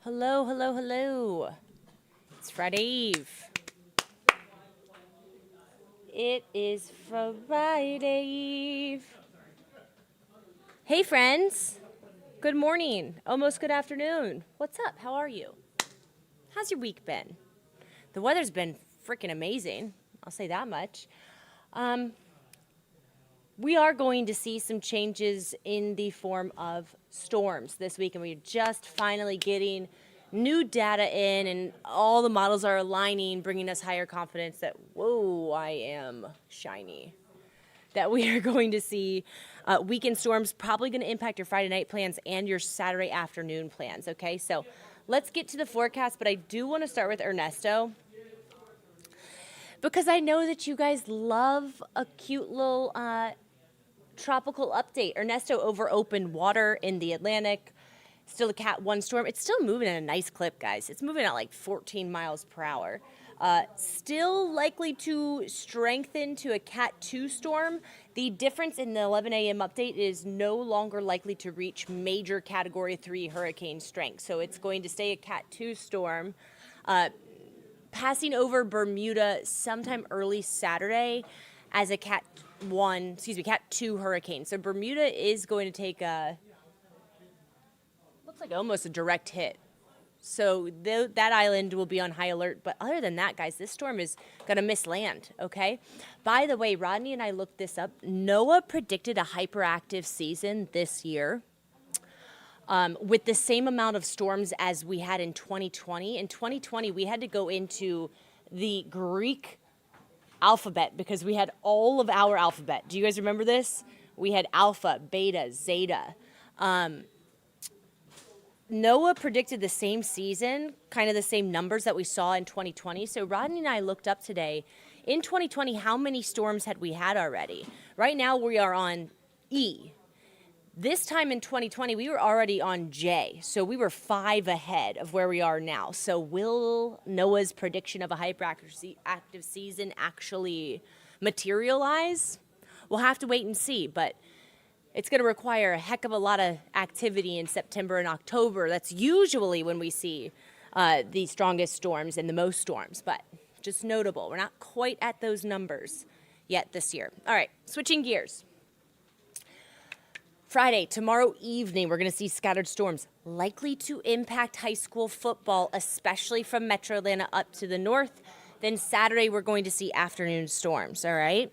Hello, hello, hello. It's Friday Eve. It is Friday Eve. Hey, friends. Good morning. Almost good afternoon. What's up? How are you? How's your week been? The weather's been freaking amazing. I'll say that much. We are going to see some changes in the form of storms this week, and we're just finally getting new data in, and all the models are aligning, bringing us higher confidence that, whoa, I am shiny. That we are going to see weekend storms probably going to impact your Friday night plans and your Saturday afternoon plans, okay? So let's get to the forecast, but I do want to start with Ernesto because I know that you guys love a cute little tropical update. Ernesto over open water in the Atlantic. Still a Cat 1 storm. It's still moving at a nice clip, guys. It's moving at like 14 miles per hour. Still likely to strengthen to a Cat 2 storm. The difference in the 11 a.m. update is no longer likely to reach major Category 3 hurricane strength. So it's going to stay a Cat 2 storm. Passing over Bermuda sometime early Saturday as a Cat 2 hurricane. So Bermuda is going to take looks like almost a direct hit. So that island will be on high alert. But other than that, guys, this storm is going to miss land, okay? By the way, Rodney and I looked this up. NOAA predicted a hyperactive season this year with the same amount of storms as we had in 2020. In 2020, we had to go into the Greek alphabet because we had all of our alphabet. Do you guys remember this? We had alpha, beta, zeta. NOAA predicted the same season, kind of the same numbers that we saw in 2020. So Rodney and I looked up today, in 2020, how many storms had we had already? Right now we are on E. This time in 2020, we were already on J. So we were 5 ahead of where we are now. So will NOAA's prediction of a hyperactive season actually materialize? We'll have to wait and see, but it's going to require a heck of a lot of activity in September and October. That's usually when we see the strongest storms and the most storms, but just notable. We're not quite at those numbers yet this year. All right, switching gears. Friday, tomorrow evening, we're going to see scattered storms likely to impact high school football, especially from Metro Atlanta up to the north. Then Saturday, we're going to see afternoon storms, all right?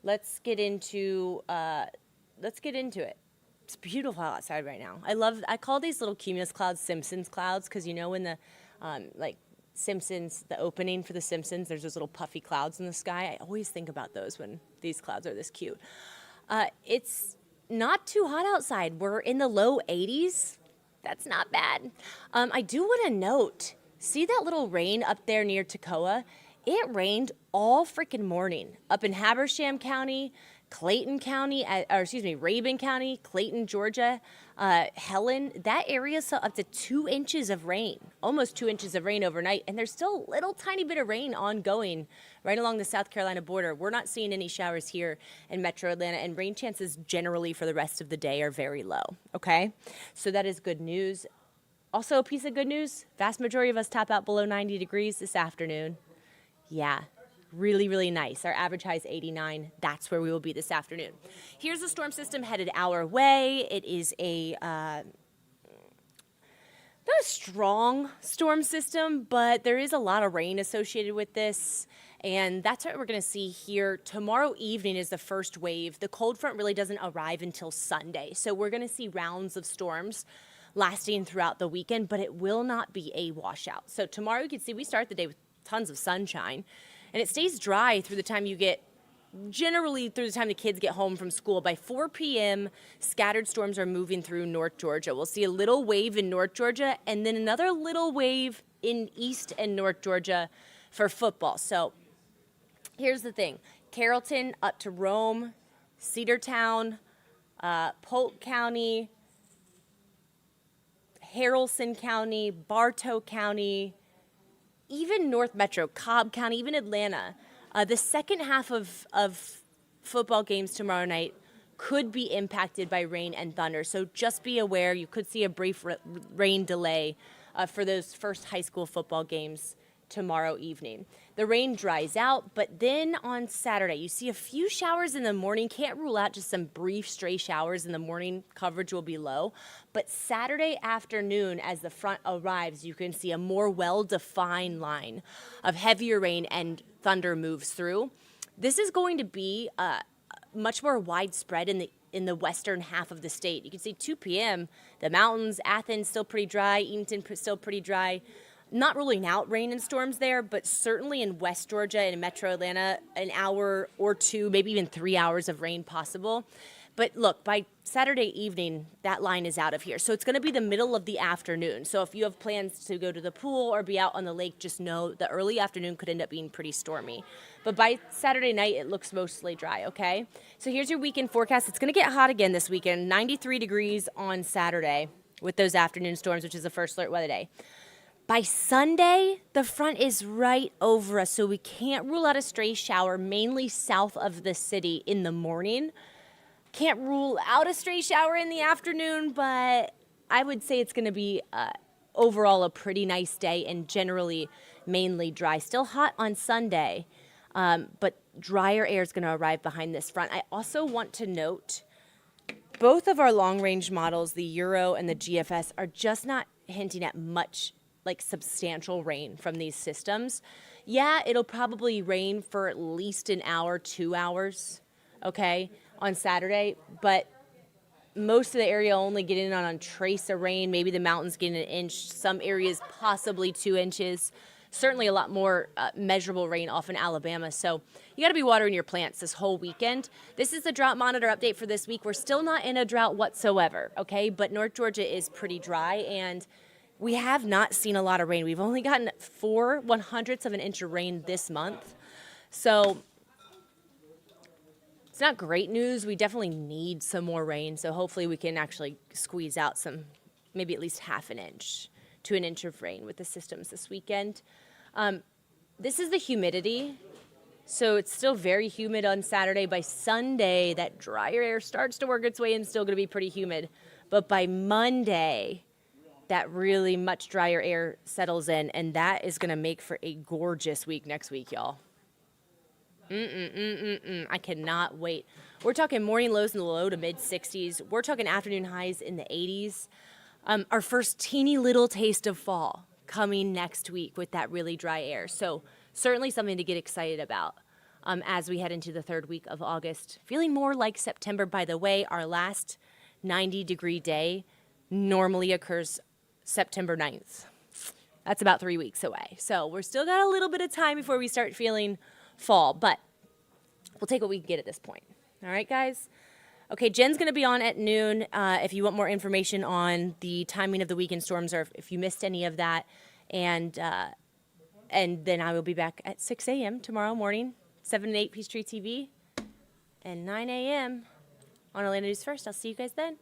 Let's get into it. It's beautiful outside right now. I call these little cumulus clouds Simpsons clouds because you know when the Simpsons, the opening for the Simpsons, there's those little puffy clouds in the sky. I always think about those when these clouds are this cute. It's not too hot outside. We're in the low 80s. That's not bad. I do want to note, see that little rain up there near Toccoa? It rained all freaking morning up in Habersham County, Clayton County, Rabun County, Clayton, Georgia, Helen. That area saw up to 2 inches of rain, almost 2 inches of rain overnight. And there's still a little tiny bit of rain ongoing right along the South Carolina border. We're not seeing any showers here in Metro Atlanta, and rain chances generally for the rest of the day are very low, okay? So that is good news. Also, a piece of good news, vast majority of us top out below 90 degrees this afternoon. Yeah, really, really nice. Our average high is 89. That's where we will be this afternoon. Here's the storm system headed our way. It is not a strong storm system, but there is a lot of rain associated with this. And that's what we're going to see here. Tomorrow evening is the first wave. The cold front really doesn't arrive until Sunday. So we're going to see rounds of storms lasting throughout the weekend, but it will not be a washout. So tomorrow you can see we start the day with tons of sunshine, and it stays dry through the time generally through the time the kids get home from school. By 4 p.m., scattered storms are moving through North Georgia. We'll see a little wave in North Georgia and then another little wave in East and North Georgia for football. So here's the thing. Carrollton up to Rome, Cedartown, Polk County, Haralson County, Bartow County, even North Metro, Cobb County, even Atlanta. The second half of football games tomorrow night could be impacted by rain and thunder. So just be aware, you could see a brief rain delay for those first high school football games tomorrow evening. The rain dries out, but then on Saturday, you see a few showers in the morning. Can't rule out just some brief stray showers in the morning. Coverage will be low. But Saturday afternoon, as the front arrives, you can see a more well-defined line of heavier rain and thunder moves through. This is going to be much more widespread in the western half of the state. You can see 2 p.m., the mountains, Athens still pretty dry, Eatonton still pretty dry. Not ruling out rain and storms there, but certainly in West Georgia and Metro Atlanta, an hour or two, maybe even 3 hours of rain possible. But look, by Saturday evening, that line is out of here. So it's going to be the middle of the afternoon. So if you have plans to go to the pool or be out on the lake, just know the early afternoon could end up being pretty stormy. But by Saturday night, it looks mostly dry, okay? So here's your weekend forecast. It's going to get hot again this weekend, 93 degrees on Saturday with those afternoon storms, which is the first alert weather day. By Sunday, the front is right over us, so we can't rule out a stray shower, mainly south of the city in the morning. Can't rule out a stray shower in the afternoon, but I would say it's going to be overall a pretty nice day and generally mainly dry. Still hot on Sunday, but drier air is going to arrive behind this front. I also want to note both of our long-range models, the Euro and the GFS, are just not hinting at much like substantial rain from these systems. Yeah, it'll probably rain for at least an hour, 2 hours, okay, on Saturday, but most of the area only getting in on a trace of rain, maybe the mountains getting an inch, some areas possibly 2 inches, certainly a lot more measurable rain off in Alabama. So you got to be watering your plants this whole weekend. This is the drought monitor update for this week. We're still not in a drought whatsoever, okay, but North Georgia is pretty dry, and we have not seen a lot of rain. We've only gotten 4/100ths of an inch of rain this month. So it's not great news. We definitely need some more rain. So hopefully we can actually squeeze out some, maybe at least half an inch to an inch of rain with the systems this weekend. This is the humidity. So it's still very humid on Saturday. By Sunday, that drier air starts to work its way in, still going to be pretty humid. But by Monday, that really much drier air settles in, and that is going to make for a gorgeous week next week, y'all. I cannot wait. We're talking morning lows in the low to mid-60s. We're talking afternoon highs in the 80s. Our first teeny little taste of fall coming next week with that really dry air. So certainly something to get excited about as we head into the third week of August. Feeling more like September, by the way. Our last 90-degree day normally occurs September 9th. That's about 3 weeks away. So we're still got a little bit of time before we start feeling fall, but we'll take what we can get at this point. All right, guys? Okay, Jen's going to be on at noon if you want more information on the timing of the weekend storms or if you missed any of that. And then I will be back at 6 a.m. tomorrow morning, 7 and 8 Peachtree TV, and 9 a.m. on Atlanta News First. I'll see you guys then.